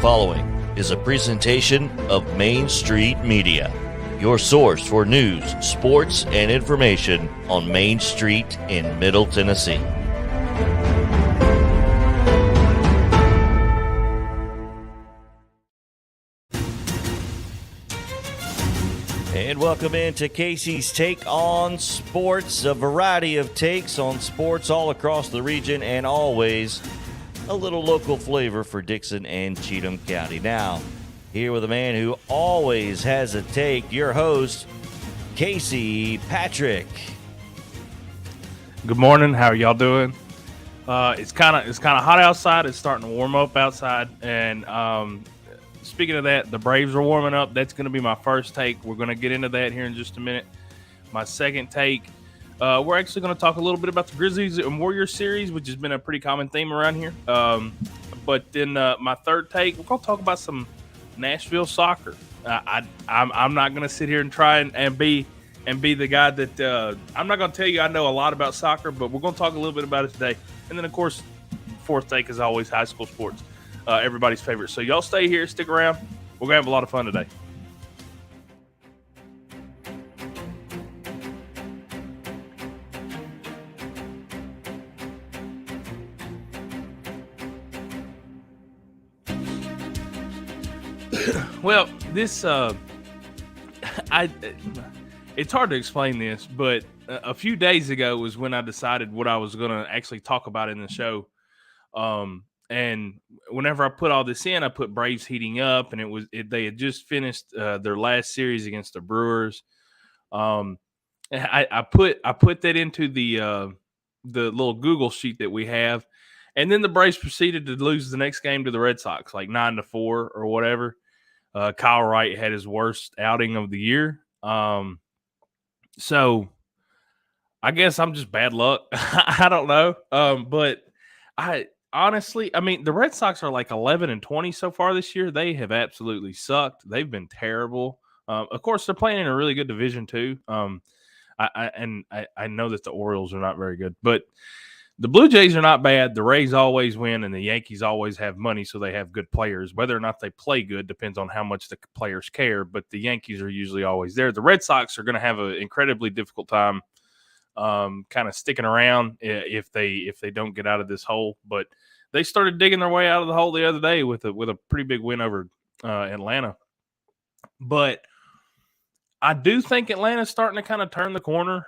Following is a presentation of Main Street Media, your source for news, sports, and information on Main Street in Middle Tennessee. And welcome into Casey's Take on Sports, a variety of takes on sports all across the region and always a little local flavor for Dickson and Cheatham County. Now, here with a man who always has a take, your host, Casey Patrick. Good morning. How are y'all doing? It's kind of hot outside. It's starting to warm up outside. And speaking of that, the Braves are warming up. That's going to be my first take. We're going to get into that here in just a minute. My second take, we're actually going to talk a little bit about the Grizzlies and Warriors series, which has been a pretty common theme around here. But then my third take, we're going to talk about some Nashville soccer. I'm not going to sit here and try and be the guy that I'm not going to tell you I know a lot about soccer, but we're going to talk a little bit about it today. And then, of course, fourth take is always high school sports, everybody's favorite. So y'all stay here, stick around. We're going to have a lot of fun today. Well, this it's hard to explain this, but a few days ago was when I decided what I was going to actually talk about in the show. And whenever I put all this in, I put Braves heating up, and they had just finished their last series against the Brewers. I put that into the little Google sheet that we have, and then the Braves proceeded to lose the next game to the Red Sox, like 9-4 or whatever. Kyle Wright had his worst outing of the year. So I guess I'm just bad luck. I don't know. But I honestly, the Red Sox are like 11-20 so far this year. They have absolutely sucked. They've been terrible. Of course, they're playing in a really good division too. I know that the Orioles are not very good, but the Blue Jays are not bad. The Rays always win, and the Yankees always have money, so they have good players. Whether or not they play good depends on how much the players care, but the Yankees are usually always there. The Red Sox are going to have an incredibly difficult time kind of sticking around if they don't get out of this hole. But they started digging their way out of the hole the other day with a pretty big win over Atlanta. But I do think Atlanta's starting to kind of turn the corner.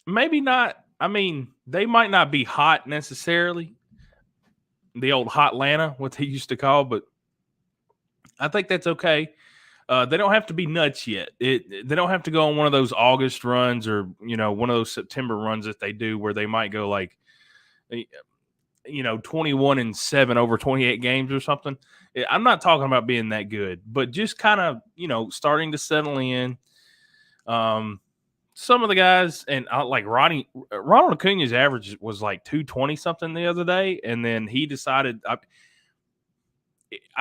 Maybe not. They might not be hot necessarily, the old hot Atlanta, what they used to call, but I think that's okay. They don't have to be nuts yet. They don't have to go on one of those August runs or, one of those September runs that they do where they might go like, 21-7 over 28 games or something. I'm not talking about being that good, but just kind of, starting to settle in. Some of the guys, and like Ronald Acuna's average was like 220 something the other day, and then he decided. I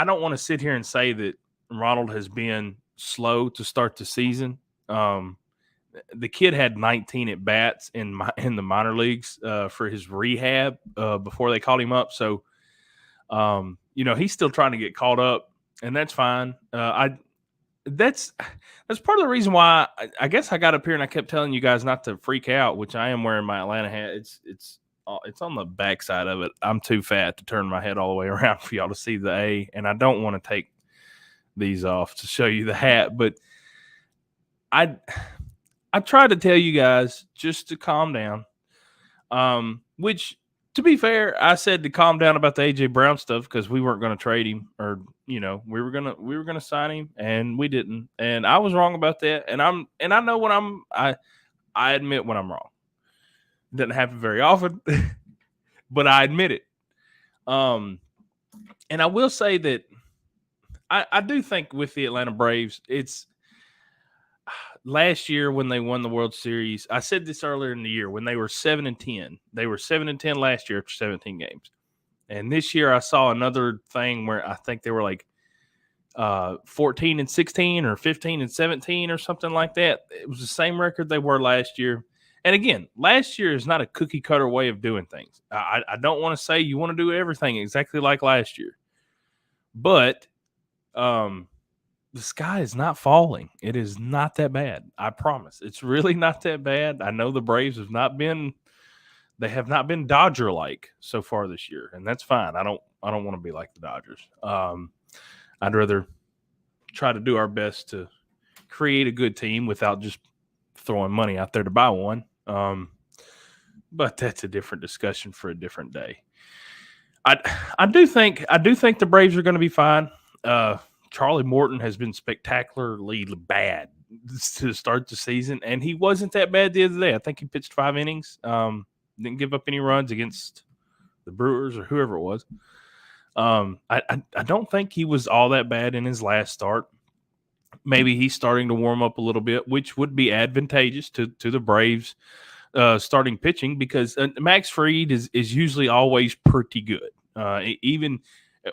don't want to sit here and say that Ronald has been slow to start the season. The kid had 19 at bats in the minor leagues for his rehab before they called him up. So, he's still trying to get caught up, and that's fine. That's part of the reason why I guess I got up here and I kept telling you guys not to freak out, which I am wearing my Atlanta hat. It's on the backside of it. I'm too fat to turn my head all the way around for y'all to see the A, and I don't want to take these off to show you the hat, but I tried to tell you guys just to calm down. Which, to be fair, I said to calm down about the AJ Brown stuff because we weren't going to trade him, or we were gonna sign him, and we didn't. And I was wrong about that. And I know when I admit when I'm wrong. It doesn't happen very often, but I admit it. And I will say that I do think with the Atlanta Braves, it's last year when they won the World Series. I said this earlier in the year when they were 7-10. They were 7-10 last year after 17 games. And this year I saw another thing where I think they were like 14-16 or 15-17 or something like that. It was the same record they were last year. And again, last year is not a cookie cutter way of doing things. I don't want to say you want to do everything exactly like last year, but the sky is not falling. It is not that bad. I promise. It's really not that bad. I know the Braves have not been Dodger like so far this year, and that's fine. I don't want to be like the Dodgers. I'd rather try to do our best to create a good team without just throwing money out there to buy one. But that's a different discussion for a different day. I do think the Braves are going to be fine. Charlie Morton has been spectacularly bad to start the season, and he wasn't that bad the other day. I think he pitched 5 innings, didn't give up any runs against the Brewers or whoever it was. I don't think he was all that bad in his last start. Maybe he's starting to warm up a little bit, which would be advantageous to the Braves starting pitching, because Max Fried is usually always pretty good. Even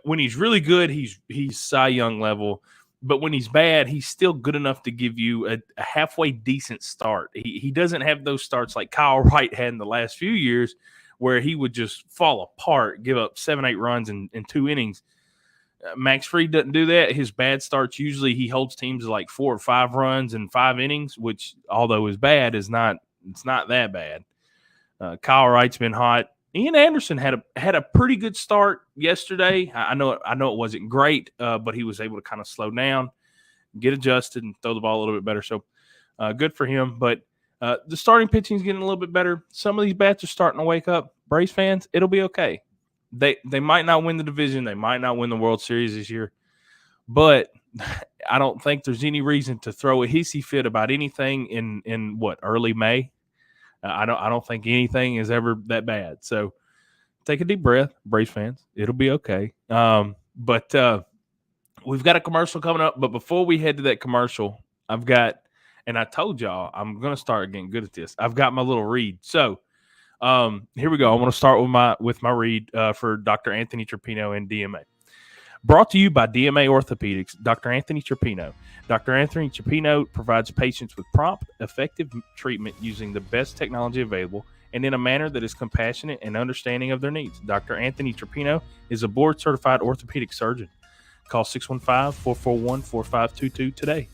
when he's really good, he's Cy Young level. But when he's bad, he's still good enough to give you a halfway decent start. He doesn't have those starts like Kyle Wright had in the last few years where he would just fall apart, give up 7-8 runs in 2 innings. Max Fried doesn't do that. His bad starts, usually he holds teams to like 4 or 5 runs in 5 innings, which, although is bad, it's not that bad. Kyle Wright's been hot. Ian Anderson had a pretty good start yesterday. I know it wasn't great, but he was able to kind of slow down, get adjusted, and throw the ball a little bit better. So good for him. But the starting pitching is getting a little bit better. Some of these bats are starting to wake up. Braves fans, it'll be okay. They might not win the division. They might not win the World Series this year. But I don't think there's any reason to throw a hissy fit about anything in early May. I don't think anything is ever that bad. So take a deep breath, Braves fans. It'll be okay. But we've got a commercial coming up. But before we head to that commercial, I've got, and I told y'all I'm going to start getting good at this. I've got my little read. So here we go. I want to start with my read for Dr. Anthony Trapino and DMA. Brought to you by DMA Orthopedics, Dr. Anthony Trapino. Dr. Anthony Trapino provides patients with prompt, effective treatment using the best technology available and in a manner that is compassionate and understanding of their needs. Dr. Anthony Trapino is a board-certified orthopedic surgeon. Call 615-441-4522 today.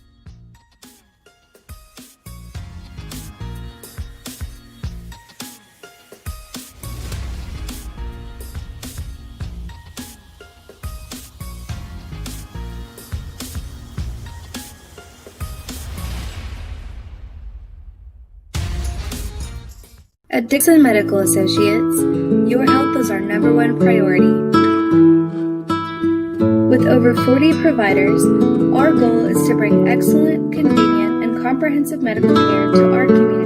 At Dickson Medical Associates, your health is our #1 priority. With over 40 providers, our goal is to bring excellent, convenient, and comprehensive medical care to our community.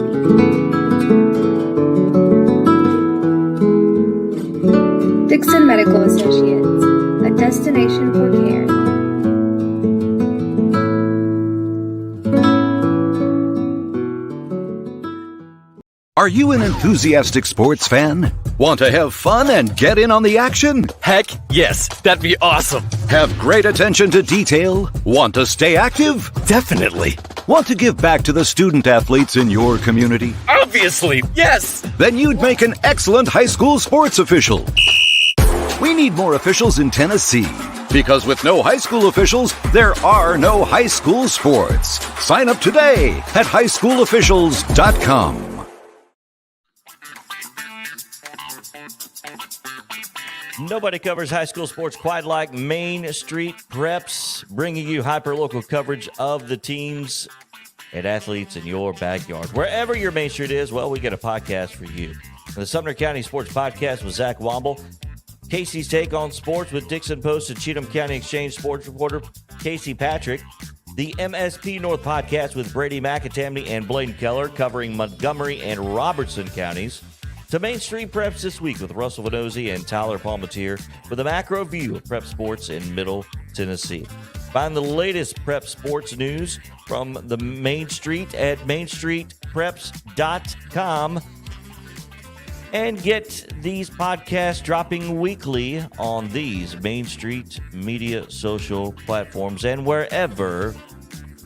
Dickson Medical Associates, a destination for care. Are you an enthusiastic sports fan? Want to have fun and get in on the action? Heck, yes. That'd be awesome. Have great attention to detail? Want to stay active? Definitely. Want to give back to the student athletes in your community? Obviously, yes. Then you'd make an excellent high school sports official. We need more officials in Tennessee. Because with no high school officials, there are no high school sports. Sign up today at highschoolofficials.com. Nobody covers high school sports quite like Main Street Preps, bringing you hyper-local coverage of the teams and athletes in your backyard. Wherever your Main Street is, well, we got a podcast for you. The Sumner County Sports Podcast with Zach Womble, Casey's Take on Sports with Dickson Post and Cheatham County Exchange sports reporter Casey Patrick, the MSP North Podcast with Brady McAtamney and Blaine Keller, covering Montgomery and Robertson counties, to Main Street Preps this week with Russell Venozzi and Tyler Palmatier with a macro view of prep sports in Middle Tennessee. Find the latest prep sports news from the Main Street at mainstreetpreps.com and get these podcasts dropping weekly on these Main Street media social platforms and wherever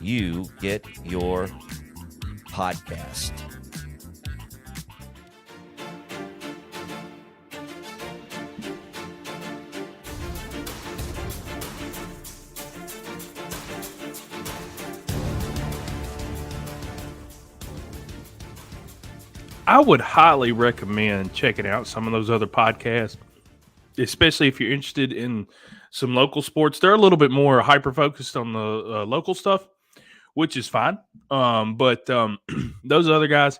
you get your podcast. I would highly recommend checking out some of those other podcasts, especially if you're interested in some local sports. They're a little bit more hyper-focused on the local stuff, which is fine. But those other guys,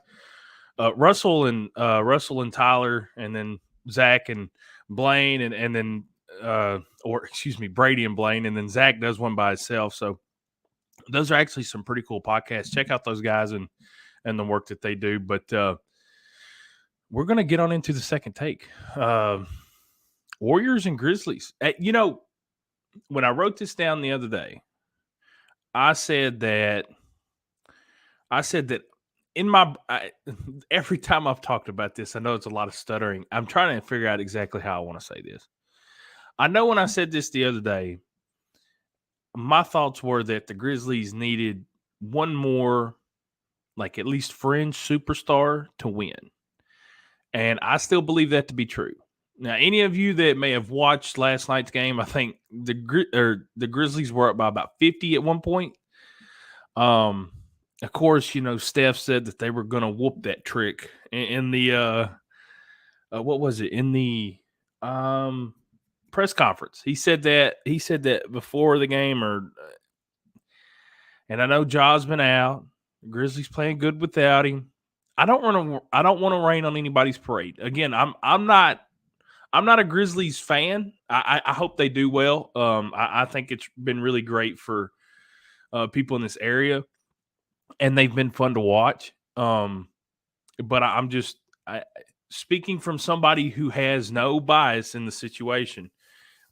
Russell and Tyler, and then Zach and Blaine, and then Brady and Blaine, and then Zach does one by himself. So those are actually some pretty cool podcasts. Check out those guys and the work that they do. But we're going to get on into the second take. Warriors and Grizzlies. When I wrote this down the other day, I said that every time I've talked about this, I know it's a lot of stuttering. I'm trying to figure out exactly how I want to say this. I know when I said this the other day, my thoughts were that the Grizzlies needed one more, like at least fringe superstar to win. And I still believe that to be true. Now, any of you that may have watched last night's game, I think the Grizzlies were up by about 50 at one point. Of course, Steph said that they were going to whoop that trick in the what was it, in the press conference. He said that before the game, and I know Ja's been out. Grizzlies playing good without him. I don't want to rain on anybody's parade. Again, I'm not a Grizzlies fan. I hope they do well. I think it's been really great for people in this area, and they've been fun to watch. But I'm just speaking from somebody who has no bias in the situation,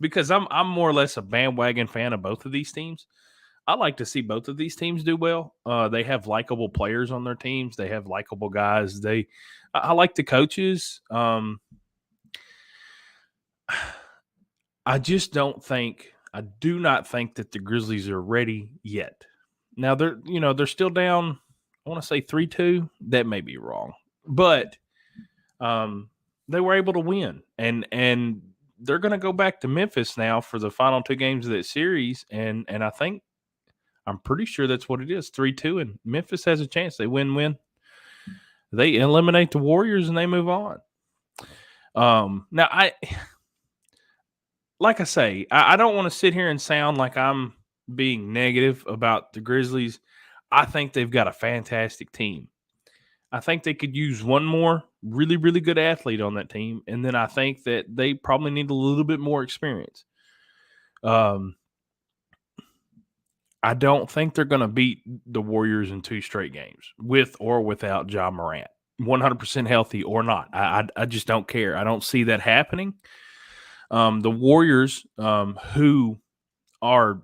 because I'm more or less a bandwagon fan of both of these teams. I like to see both of these teams do well. They have likable players on their teams. They have likable guys. I like the coaches. I do not think that the Grizzlies are ready yet. Now they're still down. I want to say 3-2. That may be wrong, but they were able to win, and they're going to go back to Memphis now for the final two games of that series, and I'm pretty sure that's what it is, 3-2, and Memphis has a chance. They win. They eliminate the Warriors, and they move on. Now, like I say, I don't want to sit here and sound like I'm being negative about the Grizzlies. I think they've got a fantastic team. I think they could use one more really, really good athlete on that team, and then I think that they probably need a little bit more experience. I don't think they're going to beat the Warriors in 2 straight games, with or without Ja Morant, 100% healthy or not. I just don't care. I don't see that happening. The Warriors, who are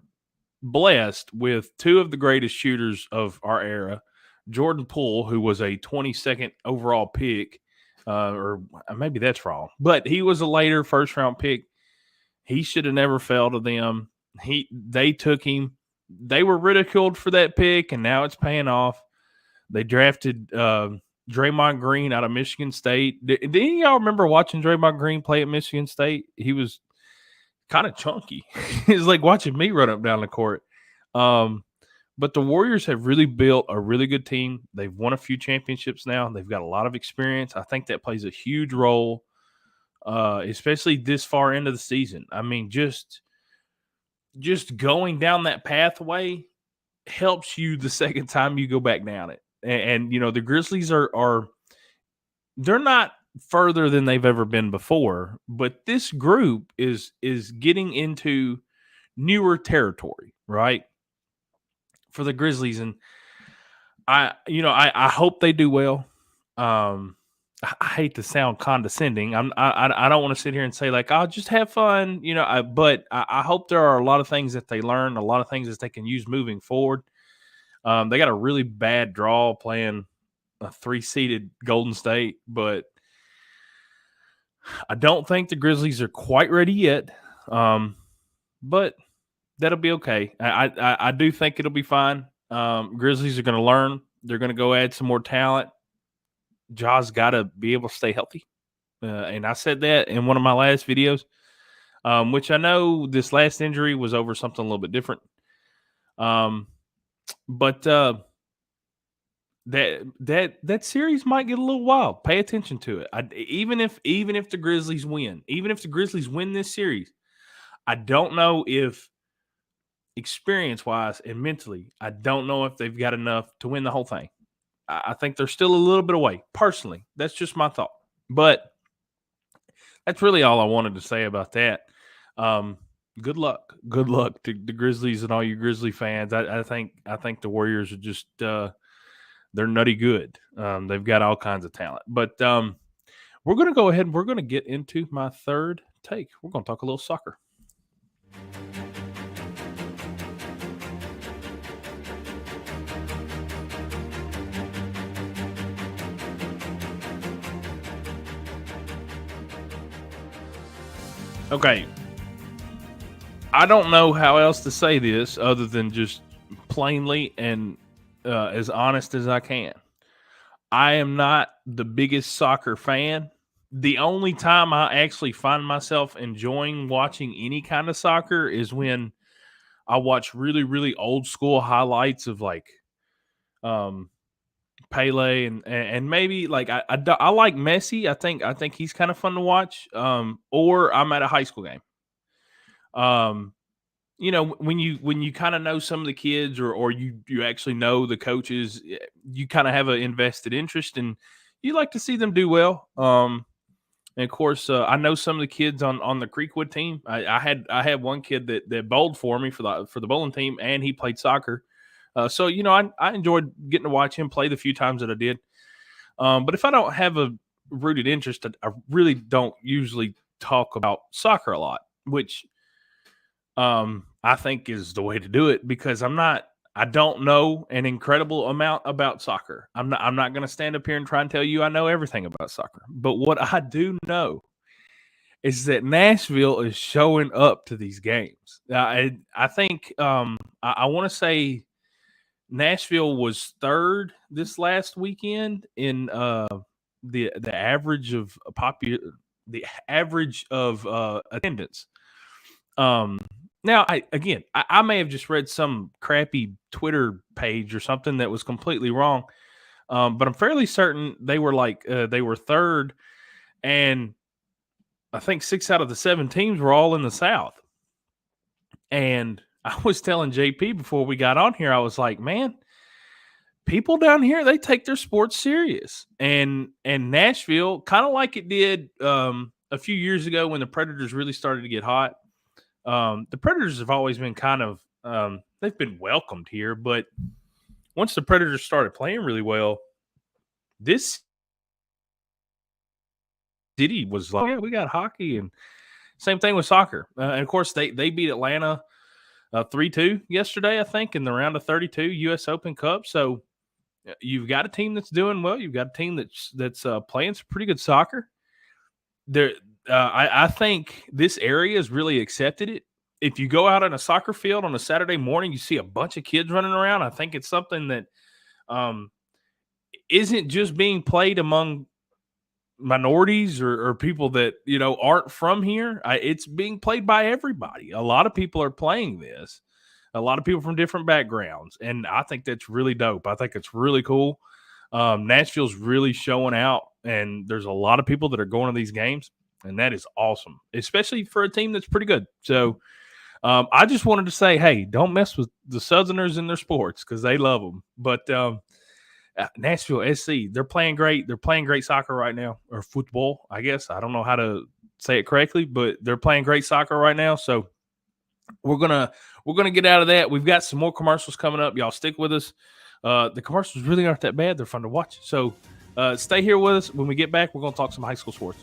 blessed with 2 of the greatest shooters of our era, Jordan Poole, who was a 22nd overall pick, or maybe that's wrong, but he was a later first-round pick. He should have never fell to them. They took him. They were ridiculed for that pick, and now it's paying off. They drafted Draymond Green out of Michigan State. Did any of y'all remember watching Draymond Green play at Michigan State? He was kind of chunky. It's like watching me run up down the court. But the Warriors have really built a really good team. They've won a few championships now. They've got a lot of experience. I think that plays a huge role, especially this far into the season. I mean, just going down that pathway helps you the second time you go back down it. And the Grizzlies are they're not further than they've ever been before, but this group is getting into newer territory, right? For the Grizzlies. And I hope they do well. I hate to sound condescending. I don't want to sit here and say like, "Oh, just have fun," but I hope there are a lot of things that they learn, a lot of things that they can use moving forward. They got a really bad draw playing a 3-seeded Golden State, but I don't think the Grizzlies are quite ready yet. But that'll be okay. I do think it'll be fine. Grizzlies are going to learn. They're going to go add some more talent. Ja's got to be able to stay healthy. And I said that in one of my last videos, which I know this last injury was over something a little bit different. But that series might get a little wild. Pay attention to it. Even if the Grizzlies win, this series, I don't know if experience-wise and mentally, I don't know if they've got enough to win the whole thing. I think they're still a little bit away. Personally, that's just my thought. But that's really all I wanted to say about that. Good luck. Good luck to the Grizzlies and all you Grizzly fans. I think the Warriors are just they're nutty good. They've got all kinds of talent. But we're going to go ahead and we're going to get into my third take. We're going to talk a little soccer. Okay. I don't know how else to say this other than just plainly and as honest as I can. I am not the biggest soccer fan. The only time I actually find myself enjoying watching any kind of soccer is when I watch really, really old school highlights of like Pele and maybe like I like Messi. I think he's kind of fun to watch. Or I'm at a high school game. When you kind of know some of the kids or you actually know the coaches, you kind of have an invested interest and you like to see them do well. And of course, I know some of the kids on the Creekwood team. I had one kid that bowled for me for the bowling team, and he played soccer. So I enjoyed getting to watch him play the few times that I did. But if I don't have a rooted interest, I really don't usually talk about soccer a lot, which I think is the way to do it because I don't know an incredible amount about soccer. I'm not going to stand up here and try and tell you I know everything about soccer. But what I do know is that Nashville is showing up to these games. I think I want to say Nashville was third this last weekend in the average of attendance. Now, I may have just read some crappy Twitter page or something that was completely wrong, but I'm fairly certain they were third, and I think 6 out of the 7 teams were all in the South. And I was telling JP before we got on here, I was like, man, people down here, they take their sports serious. And Nashville, kind of like it did a few years ago when the Predators really started to get hot. The Predators have always been kind of they've been welcomed here, but once the Predators started playing really well, this city was like, yeah, we got hockey, and same thing with soccer. And of course, they beat Atlanta 3-2 yesterday, I think, in the round of 32 U.S. Open Cup. So you've got a team that's doing well. You've got a team that's playing some pretty good soccer. I think this area has really accepted it. If you go out on a soccer field on a Saturday morning, you see a bunch of kids running around. I think it's something that isn't just being played among minorities or people that, aren't from here. It's being played by everybody. A lot of people are playing this. A lot of people from different backgrounds. And I think that's really dope. I think it's really cool. Nashville's really showing out, and there's a lot of people that are going to these games. And that is awesome, especially for a team that's pretty good. So I just wanted to say, hey, don't mess with the Southerners in their sports because they love them. But Nashville SC, they're playing great. They're playing great soccer right now, or football, I guess. I don't know how to say it correctly, but they're playing great soccer right now. So we're gonna get out of that. We've got some more commercials coming up. Y'all stick with us. The commercials really aren't that bad. They're fun to watch. So Stay here with us. When we get back, we're going to talk some high school sports.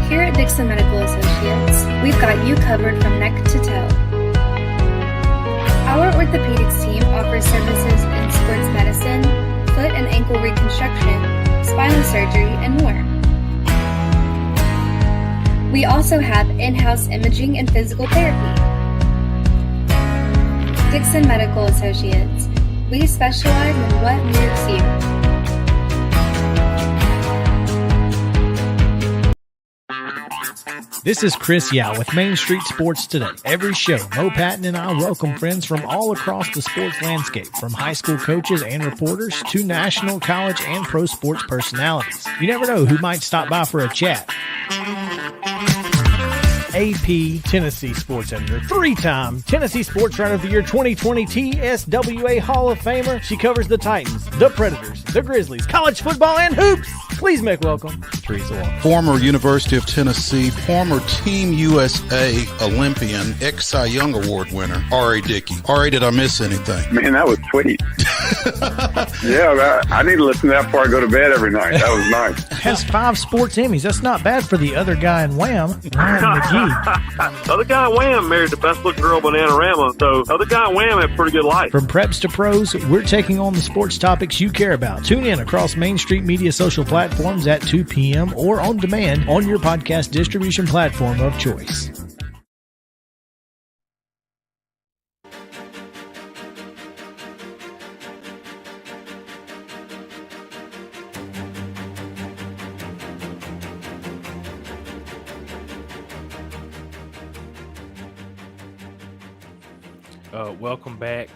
Here at Dickson Medical Associates, we've got you covered from neck to toe. Our orthopedics team offers services in sports medicine, foot and ankle reconstruction, spinal surgery, and more. We also have in-house imaging and physical therapy. Dickson Medical Associates, we specialize in what moves you. This is Chris Yao with Main Street Sports Today. Every show, Mo Patton and I welcome friends from all across the sports landscape, from high school coaches and reporters to national, college, and pro sports personalities. You never know who might stop by for a chat. AP Tennessee Sports Editor, three-time Tennessee Sports Writer of the Year 2020 TSWA Hall of Famer. She covers the Titans, the Predators, the Grizzlies, college football, and hoops. Please make welcome Teresa Walker. Former University of Tennessee, former Team USA Olympian, ex-Cy Young Award winner, R.A. Dickey. R.A., did I miss anything? Man, that was sweet. Yeah, I need to listen to that before I go to bed every night. That was nice. Has 5 sports Emmys. That's not bad for the other guy in Wham, Ryan McGee. The other guy in Wham married the best looking girl in Bananarama, so the other guy in Wham had a pretty good life. From preps to pros, we're taking on the sports topics you care about. Tune in across Main Street Media social platforms at 2 p.m. or on demand on your podcast distribution platform of choice. Welcome back.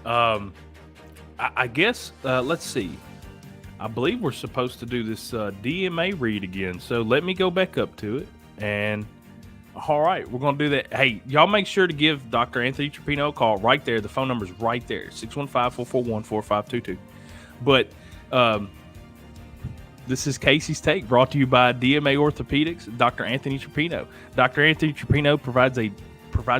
I guess, let's see. I believe we're supposed to do this DMA read again. So let me go back up to it. And all right, we're going to do that. Hey, y'all make sure to give Dr. Anthony Trapino a call right there. The phone number is right there, 615-441-4522. But this is Casey's Take, brought to you by DMA Orthopedics, Dr. Anthony Trapino. Dr. Anthony Trapino provides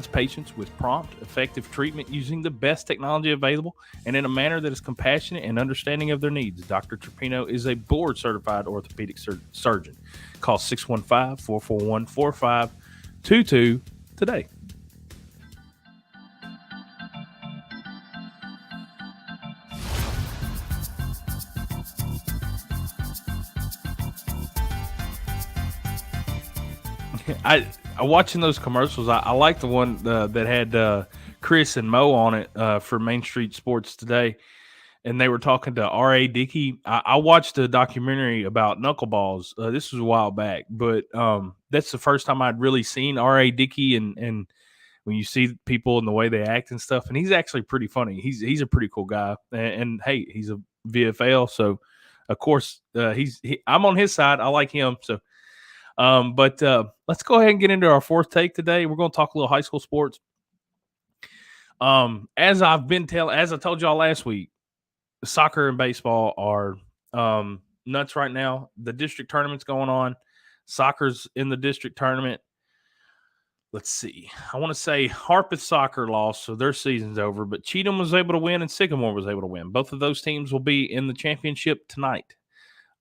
patients with prompt, effective treatment using the best technology available and in a manner that is compassionate and understanding of their needs. Dr. Trapino is a board-certified orthopedic surgeon. Call 615-441-4522 today. I watching those commercials. I like the one that had Chris and Mo on it for Main Street Sports Today, and they were talking to R.A. Dickey. I watched a documentary about knuckleballs. This was a while back, but that's the first time I'd really seen R.A. Dickey, and when you see people and the way they act and stuff, and he's actually pretty funny. He's a pretty cool guy, and hey, he's a VFL, so of course I'm on his side. I like him, so. But let's go ahead and get into our fourth take today. We're going to talk a little high school sports. As I told y'all last week, soccer and baseball are nuts right now. The district tournament's going on. Soccer's in the district tournament. Let's see. I want to say Harpeth Soccer lost, so their season's over. But Cheatham was able to win and Sycamore was able to win. Both of those teams will be in the championship tonight.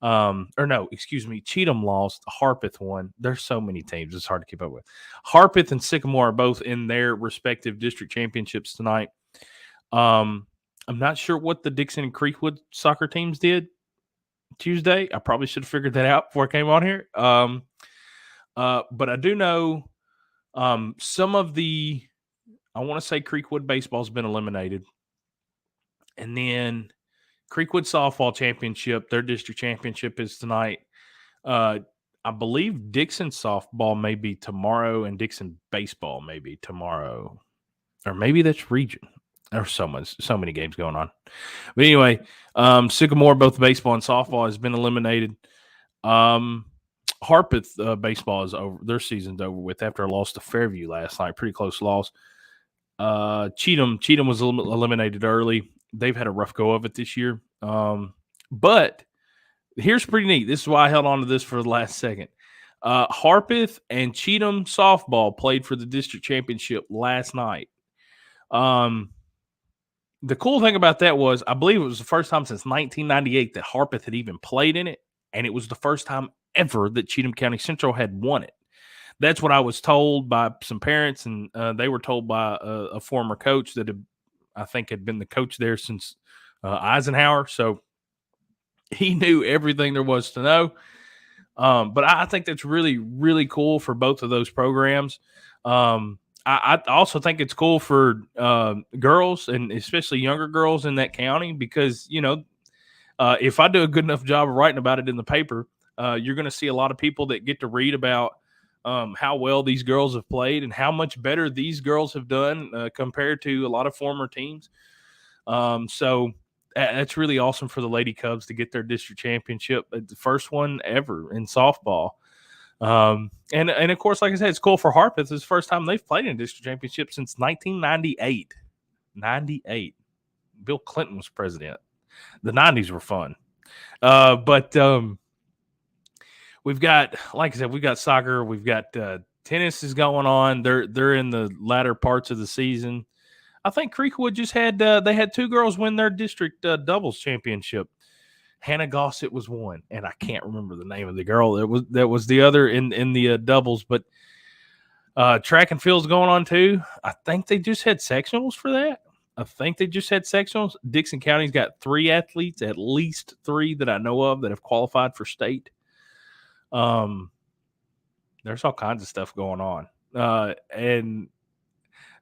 Cheatham lost, Harpeth won. There's so many teams, it's hard to keep up with. Harpeth and Sycamore are both in their respective district championships tonight. I'm not sure what the Dickson and Creekwood soccer teams did Tuesday. I probably should have figured that out before I came on here. But I do know some of the, I want to say Creekwood baseball's been eliminated. And then Creekwood Softball Championship, their district championship is tonight. I believe Dickson Softball may be tomorrow and Dickson Baseball may be tomorrow. Or maybe that's region. There's so many games going on. But anyway, Sycamore, both baseball and softball, has been eliminated. Harpeth baseball is over. Their season's over with after a loss to Fairview last night. Pretty close loss. Cheatham was eliminated early. They've had a rough go of it this year. But here's pretty neat. This is why I held on to this for the last second. Harpeth and Cheatham softball played for the district championship last night. The cool thing about that was, I believe it was the first time since 1998 that Harpeth had even played in it, and it was the first time ever that Cheatham County Central had won it. That's what I was told by some parents, and they were told by a former coach that I think had been the coach there since Eisenhower. So he knew everything there was to know. But I think that's really, really cool for both of those programs. I also think it's cool for girls, and especially younger girls in that county, because, if I do a good enough job of writing about it in the paper, you're going to see a lot of people that get to read about how well these girls have played and how much better these girls have done compared to a lot of former teams. So that's really awesome for the Lady Cubs to get their district championship, the first one ever in softball. And of course, like I said, it's cool for Harpeth. It's the first time they've played in a district championship since 1998. 98. Bill Clinton was president. The 90s were fun. But we've got, like I said, we've got soccer. We've got tennis is going on. They're in the latter parts of the season. I think Creekwood just had they had two girls win their district doubles championship. Hannah Gossett was one, and I can't remember the name of the girl that was the other in the doubles. But track and field's going on too. I think they just had sectionals for that. Dickson County's got 3 athletes, at least 3 that I know of, that have qualified for state. There's all kinds of stuff going on, and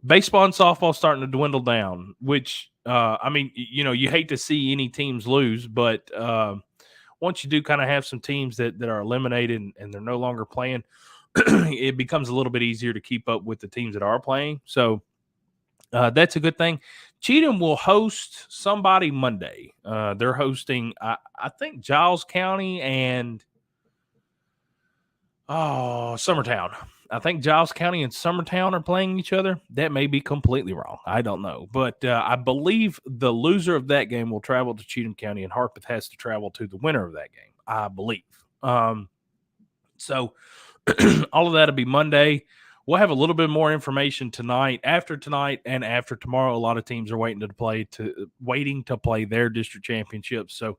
baseball and softball starting to dwindle down, which, you hate to see any teams lose, but once you do kind of have some teams that are eliminated and they're no longer playing, it becomes a little bit easier to keep up with the teams that are playing. So that's a good thing. Cheatham will host somebody Monday. They're hosting, I think, Giles County and Summertown. I think Giles County and Summertown are playing each other. That may be completely wrong. I don't know. But I believe the loser of that game will travel to Cheatham County, and Harpeth has to travel to the winner of that game, I believe. So all of that will be Monday. We'll have a little bit more information tonight, after tonight, and after tomorrow. A lot of teams are waiting to play their district championships. So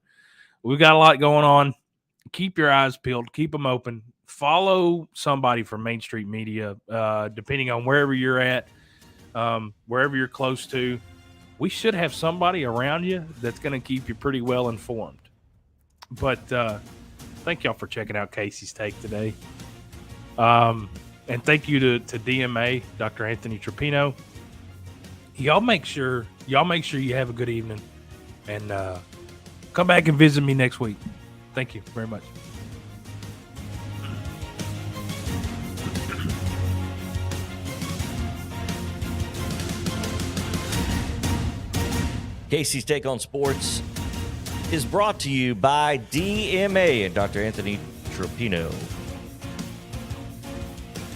we've got a lot going on. Keep your eyes peeled. Keep them open. Follow somebody from Main Street Media, depending on wherever you're at, wherever you're close to. We should have somebody around you that's going to keep you pretty well informed. But thank y'all for checking out Casey's Take today. And thank you to DMA, Dr. Anthony Trapino. Y'all make sure you have a good evening, and come back and visit me next week. Thank you very much. Casey's Take on Sports is brought to you by DMA and Dr. Anthony Trapino.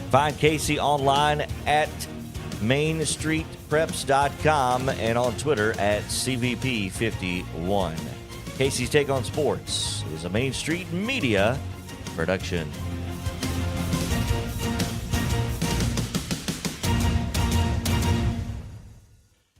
Find Casey online at mainstreetpreps.com and on Twitter at CVP51. Casey's Take on Sports is a Main Street Media production.